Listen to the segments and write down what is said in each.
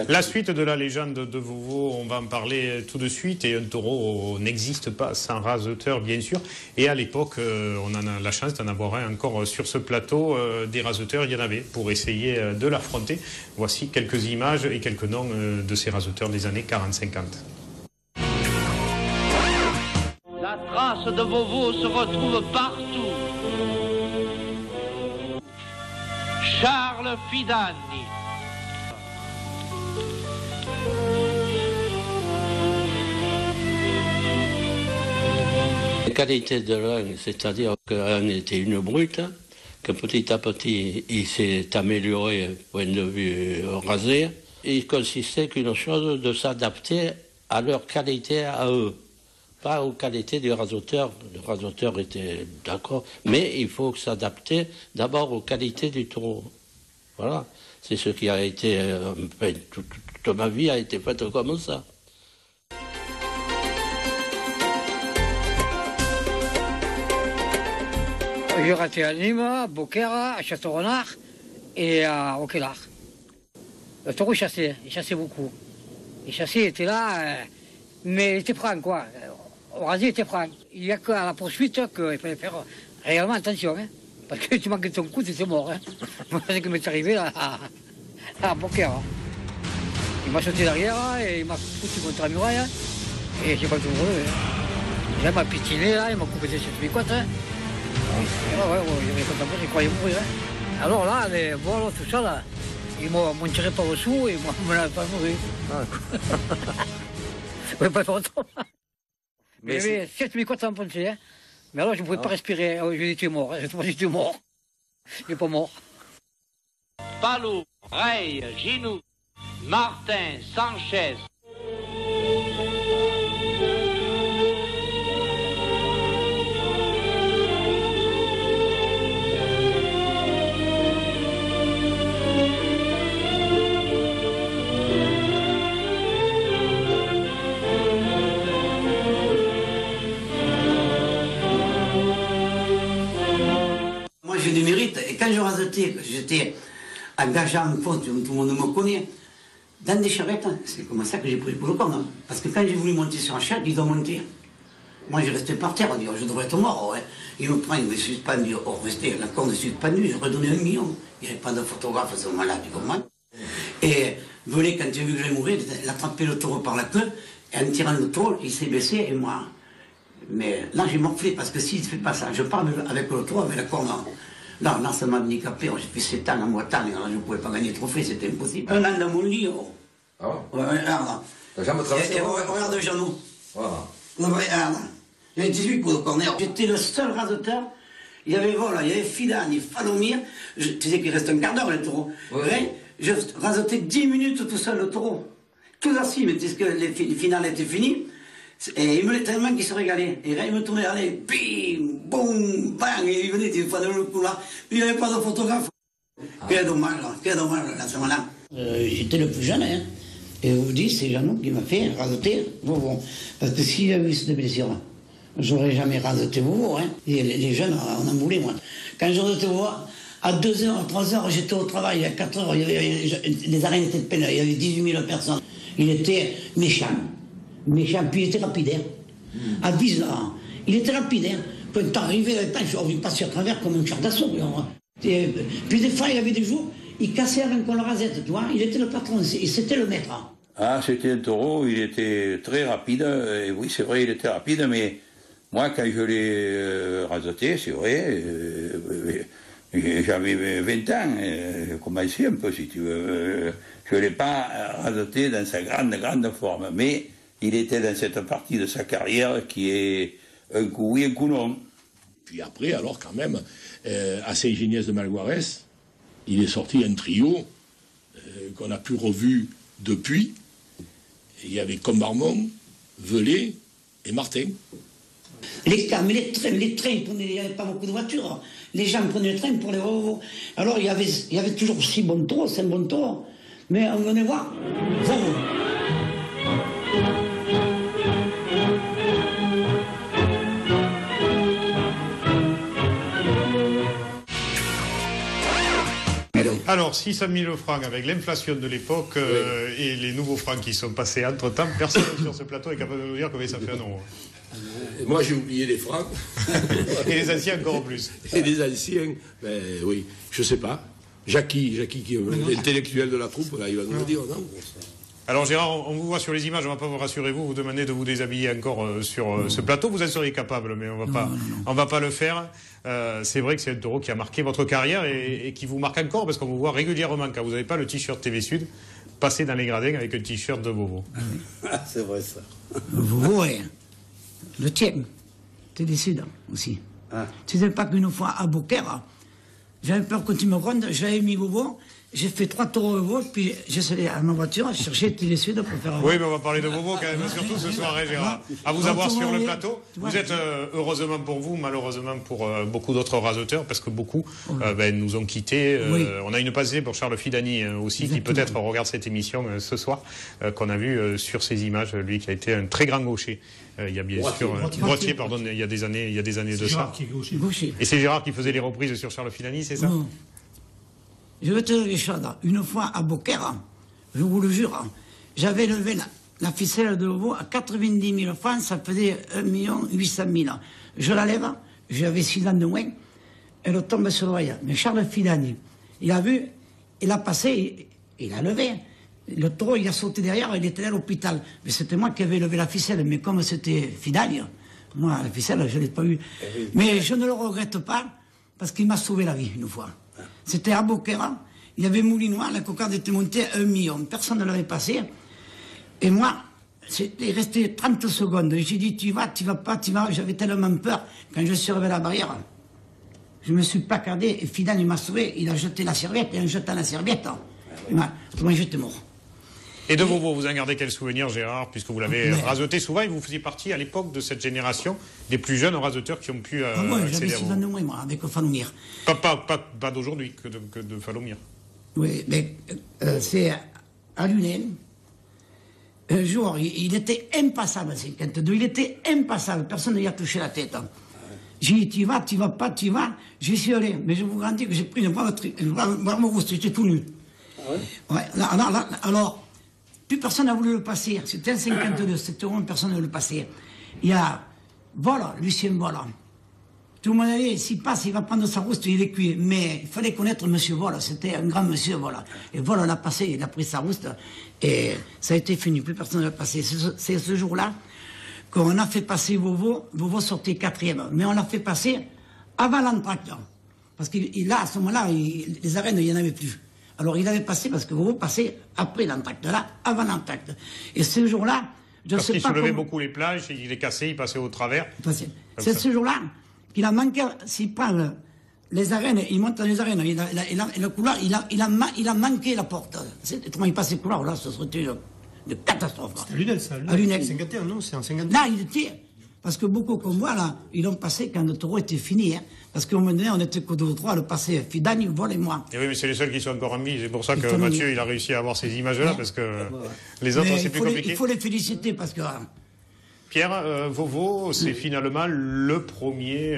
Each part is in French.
La suite de la légende de Vovo, on va en parler tout de suite. Et un taureau n'existe pas sans raseteur, bien sûr. Et à l'époque, on en a la chance d'en avoir un encore sur ce plateau. Des raseteurs, il y en avait pour essayer de l'affronter. Voici quelques images et quelques noms de ces raseteurs des années 40-50. La trace de Vovo se retrouve partout. Charles Fidani. La qualité de l'un, c'est-à-dire qu'un était une brute, que petit à petit il s'est amélioré au point de vue rasé. Il consistait qu'une chose de s'adapter à leur qualité à eux, pas aux qualités du rasoteur. Le rasoteur était d'accord, mais il faut s'adapter d'abord aux qualités du taureau. Voilà, c'est ce qui a été, toute ma vie a été faite comme ça. J'ai raté à Nîmes, à Beaucaire, à Château-Renard et à Roquelaire. Le taureau chassait, il chassait beaucoup. Il chassait, il était là, mais il était franc, quoi. Au rasier, il était franc. Il n'y a qu'à la poursuite qu'il fallait faire réellement attention, hein, parce que tu manques de ton coup, c'est mort. Hein. Moi, c'est ce qui m'est arrivé là, à Beaucaire. Hein. Il m'a sauté derrière et il m'a foutu contre la muraille. Hein, et j'ai pas tout relevé. Hein. Il m'a pistiné, là, il m'a coupé ses mes côtes. Hein. J'ai croyé mourir. Hein. Alors là, les vols, tout ça, là, ils m'ont tiré par le sous et moi, je ne pas mourir. Je ne pas faire autrement. Mais j'avais 7 côtes en pensée. Hein. Mais alors, je ne pouvais pas respirer. Je dis, tu es mort. Je te dis, tu es mort. Il n'est pas mort. Palou, Rey, Ginou, Martin, Sanchez. J'ai du mérite, et quand je rasetais, j'étais engageant en faute, tout le monde me connaît, dans des charrettes, c'est comme ça que j'ai pris pour le corps, parce que quand j'ai voulu monter sur un charrette, ils ont monté. Moi, je restais par terre, je devrais être mort, ouais. Ils me prennent, ils me suspendent, restait la corde suspendue, je redonnais 1 million. Il n'y avait pas de photographe à ce moment-là, tu comprends? Et venez, quand j'ai vu que j'allais mourir, il a attrapé le taureau par la queue, et en tirant le taureau, il s'est baissé, et moi. Mais là, j'ai morflé, parce que s'il ne fait pas ça, je pars avec le taureau, avec la corde. Non, non, ça m'a handicapé. J'ai fait 7 ans à Moitane, alors je ne pouvais pas gagner de trophée, c'était impossible. 1 an dans mon lit. Oh. Ah ouais? Ouais, regarde. T'as jamais traversé? Et regarde le genou. Voilà. Regarde. J'avais 18 pour le corner. J'étais le seul raseteur. Il y avait voilà, il y avait Fidani, Falomir. Tu sais qu'il reste un quart d'heure, le taureau. Ouais. Je rasetais 10 minutes tout seul, le taureau. Tout assis, mais puisque les finales étaient finies. Et il me l'a tellement qu'il se régalait. Et là, il me tournait, allez, bim, boum, bang, et il venait des fois dans le couloir. Il n'y avait pas de photographe. Quel dommage, à ce moment-là. J'étais le plus jeune, hein. Et je vous dis, c'est Jeannot qui m'a fait raseter Vovo. Parce que s'il y avait eu cette blessure, j'aurais jamais raseté Vovo, hein. Et les jeunes, on en voulait, moi. Quand je rasetais Vovo, à 2h, à 3h, j'étais au travail. À 4h, les arènes étaient pleines. Il y avait 18 000 personnes. Il était méchant. Méchant, puis il était rapide. Hein. À 10 ans, il était rapide. Hein. Quand t'arrivais, on lui passait à travers comme un char d'assaut. Puis des fois, il y avait des jours, il cassait avec la rasette, tu vois. Il était le patron, c'était le maître. Ah, c'était un taureau, il était très rapide. Et oui, c'est vrai, il était rapide, mais moi, quand je l'ai raseté, c'est vrai, j'avais 20 ans, j'ai commencé un peu, si tu veux. Je ne l'ai pas raseté dans sa grande forme, mais il était dans cette partie de sa carrière qui est un coup oui, un coup non. Puis après, alors quand même, à Saint-Giniès de Malguarès, il est sorti un trio qu'on a pu revu depuis. Il y avait Combarmont, Velay et Martin. Les trains, il n'y avait pas beaucoup de voitures. Les gens prenaient le train pour les Vovo. Alors il y avait toujours 6 bons taureaux, 5 bons taureaux. Mais on venait voir Vovo. Alors, 600 000 francs avec l'inflation de l'époque et les nouveaux francs qui sont passés entre-temps, personne sur ce plateau est capable de nous dire combien ça fait un euro. Et moi, j'ai oublié les francs. Et les anciens encore plus. Et les anciens, ben oui, je sais pas. Jackie qui est l'intellectuel de la troupe, là, il va nous le dire, non? Alors Gérard, on vous voit sur les images, on ne va pas vous rassurer, vous demander de vous déshabiller encore sur ce plateau. Vous en seriez capable, mais on va pas le faire. C'est vrai que c'est un taureau qui a marqué votre carrière et qui vous marque encore, parce qu'on vous voit régulièrement, quand vous n'avez pas le t-shirt TV Sud, passer dans les gradins avec un t-shirt de Vovo. Ah, c'est vrai ça. Vovo, le tien, TV Sud aussi. Ah. Tu ne sais pas qu'une fois à Beaucaire, j'avais peur que tu me grondes, j'avais mis Vovo. J'ai fait 3 taureaux Vovo, puis j'ai allé à ma voiture, chercher TV Sud pour faire... Oui, mais on va parler de Vovo quand même, surtout ce soir, Gérard. À vous avoir sur le plateau. Vous êtes, heureusement pour vous, malheureusement pour beaucoup d'autres raseteurs, parce que beaucoup nous ont quittés. On a une pensée pour Charles Fidani aussi, qui peut-être regarde cette émission ce soir, qu'on a vu sur ces images, lui qui a été un très grand gaucher. Il y a bien sûr... Droitier, pardon, il y a des années de ça. Gaucher. Et c'est Gérard qui faisait les reprises sur Charles Fidani, c'est ça? Non. Je vais te dire, Richard, une fois à Beaucaire, je vous le jure, j'avais levé la ficelle de Vovo à 90 000 francs, ça faisait 1 800 000. Je la lève, j'avais 6 ans de moins, elle tombe sur l'oreille. Mais Charles Fidani, il a vu, il a passé, il a levé. Le taureau, il a sauté derrière, il était à l'hôpital. Mais c'était moi qui avais levé la ficelle, mais comme c'était Fidani, moi, la ficelle, je ne l'ai pas eu. Mais je ne le regrette pas, parce qu'il m'a sauvé la vie une fois. C'était à Beaucaire, il y avait Moulinois, la cocarde était montée à 1 million. Personne ne l'avait passé. Et moi, il restait 30 secondes. J'ai dit, tu vas pas. J'avais tellement peur. Quand je suis relevé la barrière, je me suis placardé et Fidan, il m'a sauvé. Il a jeté la serviette et en jetant la serviette, moi j'étais mort. Et de Vovo, vous en gardez quel souvenir, Gérard, puisque vous l'avez raseté souvent et vous faisiez partie à l'époque de cette génération des plus jeunes raseteurs qui ont pu j'avais 6 ans de moins, moi, avec Falomir. Pas d'aujourd'hui, que de Falomir. Oui, mais c'est à Lunel. Un jour, il était impassable, 52. Il était impassable, personne ne lui a touché la tête. J'ai dit, tu vas pas. J'y suis allé, mais je vous garantis que j'ai pris une brave rousse, j'étais tout nu. Ah ouais? Alors, plus personne n'a voulu le passer. C'était un 52, c'était au moins personne ne le passer. Il y a Lucien Vola. Tout le monde a dit, s'il passe, il va prendre sa rousse, il est cuit. Mais il fallait connaître monsieur Vola, c'était un grand monsieur Vola. Et Vola l'a passé, il a pris sa rousse, et ça a été fini, plus personne ne l'a passé. C'est ce jour-là qu'on a fait passer Vovo sortait 4e. Mais on l'a fait passer avant l'entracte. Parce que là, à ce moment-là, les arènes, il n'y en avait plus. Alors il avait passé, parce que Vovo passait après l'entracte, là, avant l'entracte. Et ce jour-là, je ne sais pas. Parce qu'il soulevait beaucoup les plages, il les cassait, il passait au travers. C'est ce jour-là qu'il a manqué, s'il prend les arènes, il monte dans les arènes, le couloir, il a manqué la porte. Comment il passe le couloir, là, ce serait une catastrophe. C'est à Lunel, ça. À Lunel. 51, non, c'est en 51. Là, il était. Parce que beaucoup comme moi, là, ils l'ont passé quand le taureau était fini. Hein. Parce qu'au moment donné, on était que 2 ou 3 à le passer. Fidani, Vol et moi. Et oui, mais c'est les seuls qui sont encore en vie. C'est pour ça que Mathieu, il a réussi à avoir ces images-là, parce que les autres, c'est plus compliqué. Il faut les féliciter, parce que... Pierre, Vovo, c'est finalement le premier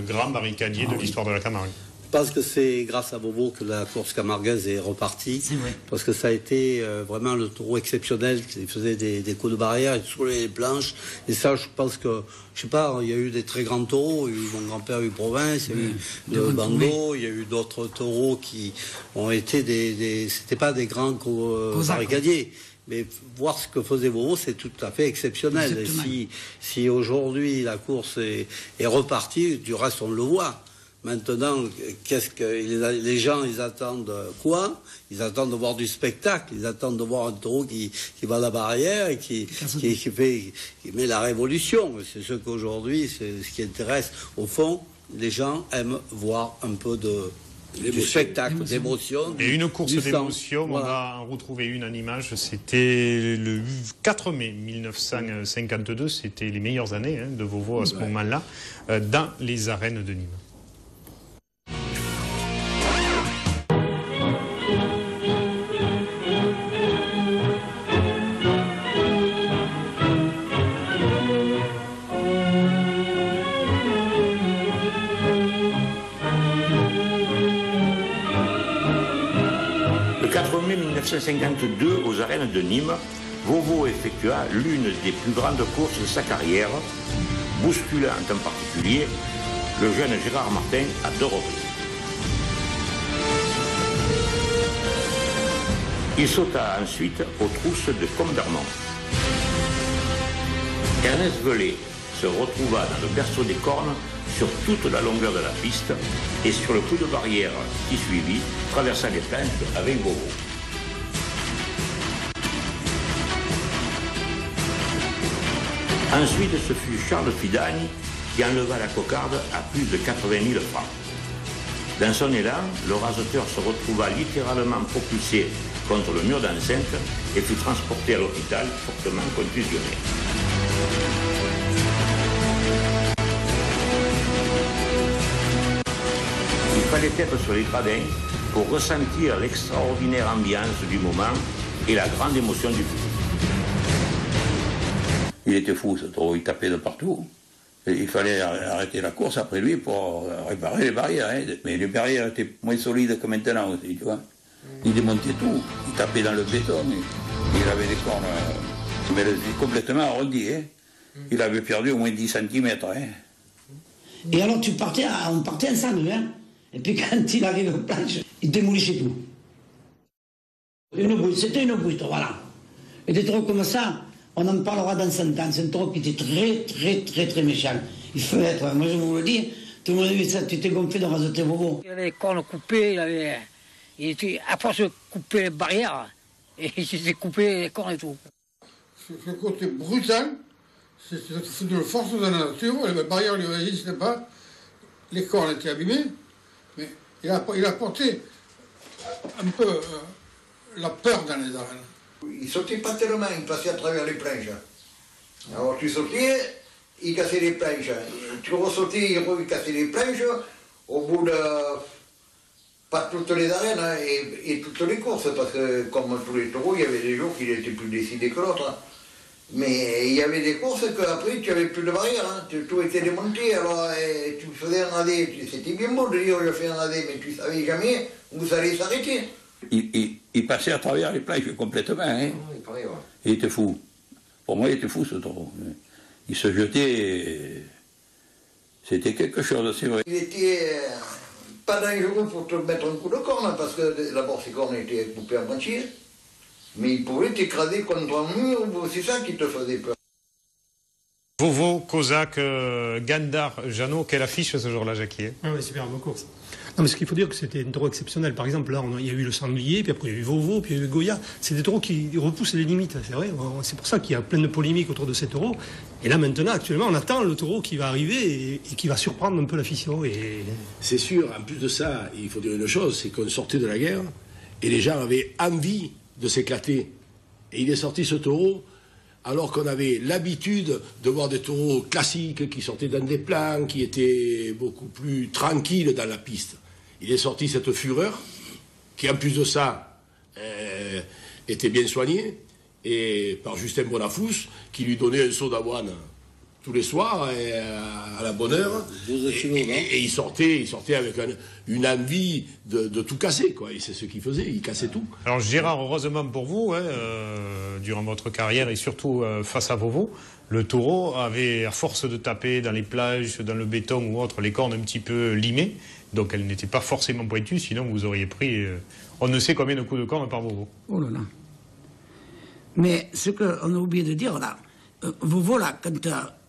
grand barricadier de l'histoire de la Camargue. Je pense que c'est grâce à Vovo que la course camarguaise est repartie. C'est vrai. Parce que ça a été vraiment le taureau exceptionnel. Il faisait des coups de barrière, il soulevait les planches. Et ça, je pense que, je sais pas, il y a eu des très grands taureaux. Il y a eu, mon grand-père a eu Provence, il y a eu le Bando, il y a eu d'autres taureaux qui ont été c'était pas des grands barricadiers. Mais voir ce que faisait Vovo, c'est tout à fait exceptionnel. Et si aujourd'hui la course est repartie, du reste on le voit. Maintenant, qu'est-ce que les gens, ils attendent quoi? Ils attendent de voir du spectacle, ils attendent de voir un taureau qui va à la barrière et qui met la révolution. C'est ce qu'aujourd'hui, c'est ce qui intéresse. Au fond, les gens aiment voir un peu du spectacle, d'émotion. Et une course d'émotion, voilà. On va en retrouver une en image, c'était le 4 mai 1952, c'était les meilleures années de Vovo à ce moment-là, dans les arènes de Nîmes. 4 mai 1952, aux arènes de Nîmes, Vovo effectua l'une des plus grandes courses de sa carrière, bousculant en particulier le jeune Gérard Martin à 2 reprises. Il sauta ensuite aux trousses de Combermont. Ernest Velay se retrouva dans le berceau des cornes sur toute la longueur de la piste et sur le coup de barrière qui suivit, traversant les planches avec Vovo. Ensuite, ce fut Charles Fidani qui enleva la cocarde à plus de 80 000 francs. Dans son élan, le raseteur se retrouva littéralement propulsé contre le mur d'enceinte et fut transporté à l'hôpital fortement contusionné. Il fallait être sur les gradins pour ressentir l'extraordinaire ambiance du moment et la grande émotion du public. Il était fou ce taureau, il tapait de partout. Et il fallait arrêter la course après lui pour réparer les barrières. Hein. Mais les barrières étaient moins solides que maintenant aussi, tu vois. Il démontait tout, il tapait dans le béton, il avait des cornes mais complètement arrondies. Hein. Il avait perdu au moins 10 cm. Hein. Et alors on partait ensemble, hein. Et puis quand il arrivait aux planches, il démolissait tout. C'était une brute, voilà. Et des taureaux comme ça, on en parlera dans 100 ans. C'est un taureau qui était très méchant. Il fallait être, moi je vous le dis, tout le monde a vu ça, tu t'es gonflé de raseter Vovo. Il avait les cornes coupées, il était, à force de couper les barrières, et il s'était coupé les cornes et tout. Ce côté brutal, c'est de la force de la nature, les barrières ne lui résistaient pas, les cornes étaient abîmées, mais il a apporté un peu la peur dans les arènes. Il sautait pas tellement, il passait à travers les planches. Alors tu sautais, il cassait les planches. Tu ressautais, il cassait les planches. Au bout de... pas toutes les arènes hein, et toutes les courses, parce que comme tous les taureaux, il y avait des jours qu'il était plus décidé que l'autre. Hein. Mais il y avait des courses qu'après tu n'avais plus de barrière, hein. Tout était démonté, alors tu faisais un radé. C'était bien beau de dire je fais un radé, mais tu ne savais jamais où ça allait s'arrêter. Il passait à travers les planches complètement. Hein. Il était fou. Pour moi, il était fou ce taureau. Il se jetait. C'était quelque chose, c'est vrai. Il était pas dangereux pour te mettre un coup de corne, parce que d'abord ses cornes étaient coupées en moitié, mais il pouvait t'écraser contre un mur, c'est ça qui te faisait peur. Vovo, Kozak, Gandar, Jeannot, quelle affiche ce jour-là, Jackie? Ah oui, superbe course. Non, mais ce qu'il faut dire que c'était un taureau exceptionnel. Par exemple, là, il y a eu le sanglier, puis après il y a eu Vovo, puis il y a eu Goya. C'est des taureaux qui repoussent les limites, c'est vrai. C'est pour ça qu'il y a plein de polémiques autour de ces taureaux. Et là, maintenant, actuellement, on attend le taureau qui va arriver et qui va surprendre un peu l'afition. Et... C'est sûr, en plus de ça, il faut dire une chose, c'est qu'on sortait de la guerre et les gens avaient envie de s'éclater. Et il est sorti ce taureau alors qu'on avait l'habitude de voir des taureaux classiques qui sortaient dans des plans, qui étaient beaucoup plus tranquilles dans la piste. Il est sorti cette fureur, qui en plus de ça était bien soignée, et par Justin Bonafous, qui lui donnait un seau d'avoine tous les soirs à la bonne heure. Et il sortait avec une envie de tout casser, quoi. Et c'est ce qu'il faisait, il cassait tout. Alors Gérard, heureusement pour vous, hein, durant votre carrière et surtout face à Vovo, le taureau avait, à force de taper dans les plages, dans le béton ou autre, les cornes un petit peu limées, donc elles n'étaient pas forcément pointues, sinon vous auriez pris on ne sait combien de coups de corne par Vovo. Oh là là. Mais ce qu'on a oublié de dire, là, Vovo, là, quand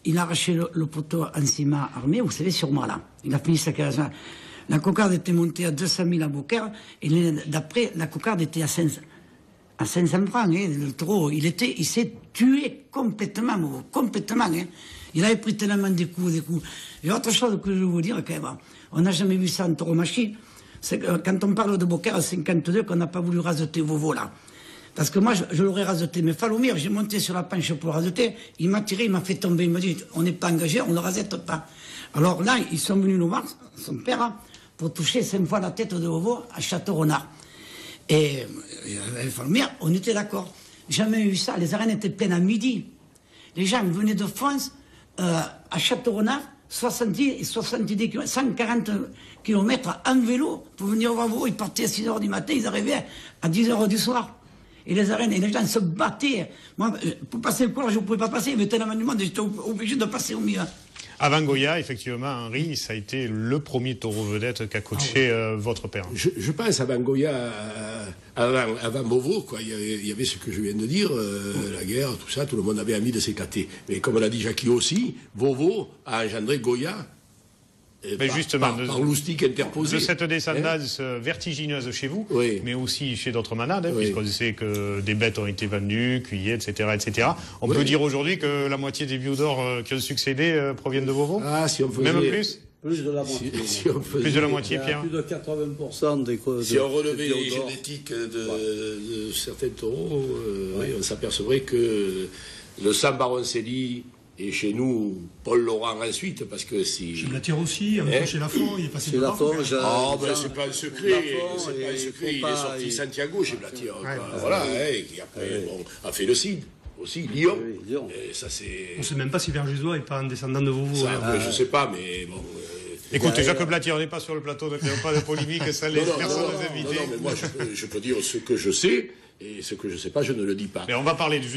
il a arraché le poteau en ciment armé, vous savez, sur moi, là, il a fini sa carrière. La cocarde était montée à 200 000 à Beaucaire, et d'après, la cocarde était à 500 francs. Hein, le taureau, il s'est tué complètement, complètement. Hein. Il avait pris tellement des coups. Et autre chose que je veux vous dire, quand même, on n'a jamais vu ça en tauromachie, c'est que quand on parle de Beaucaire à 52, qu'on n'a pas voulu raseter Vovo, là. Parce que moi, je l'aurais raseté. Mais Falomir, j'ai monté sur la planche pour le raseter. Il m'a tiré, il m'a fait tomber. Il m'a dit, on n'est pas engagé, on ne le rasette pas. Alors là, ils sont venus nous voir, son père, hein, pour toucher 5 fois la tête de Vovo à Château-Renard. Et avec Falomir, on était d'accord. Jamais eu ça. Les arènes étaient pleines à midi. Les gens venaient de France à Château-Renard 70 et 70 km, 140 km en vélo pour venir voir vous. Ils partaient à 6 h du matin, ils arrivaient à 10 h du soir. Et les arènes, et les gens se battaient. Moi, pour passer le cours, je ne pouvais pas passer, il y avait tellement de monde, j'étais obligé de passer au milieu. Avant Goya, effectivement, Henri, ça a été le premier taureau vedette qu'a coaché votre père. Je pense avant Goya, avant Beauvau, quoi. Il y avait ce que je viens de dire, la guerre, tout ça, tout le monde avait envie de s'éclater. Mais comme l'a dit Jackie aussi, Beauvau a engendré Goya. Mais justement, par loustique interposée. De cette descendance vertigineuse chez vous, oui. mais aussi chez d'autres manades, oui. Puisqu'on sait que des bêtes ont été vendues, cueillies, etc. etc. On peut dire aujourd'hui que la moitié des bio d'or qui ont succédé proviennent de Beauvau. Ah, si on faisait... Même plus. Plus de la moitié. Plus de la moitié, Pierre. Plus de 80% des causes. Si on relevait les génétiques de certains taureaux, oui, on s'apercevrait que le sang Baroncelli, et chez nous, Paul Laurent ensuite, parce que si... Chez Blatière aussi, chez Lafont, il est passé chez Lafont. Ah, ben c'est pas un secret, c'est pas un secret. Il est sorti Santiago chez Blatière. Voilà, qui après a fait le CID. Aussi, Lyon. Oui, Lyon. Ça, on ne sait même pas si Vergesois n'est pas un descendant de vous. Je ne sais pas, mais bon... Écoutez, Jacques Blatière, on n'est pas sur le plateau, ne créons pas de polémique, ça les personnes invités. Non, mais moi, je peux dire ce que je sais, et ce que je ne sais pas, je ne le dis pas. Mais on va parler du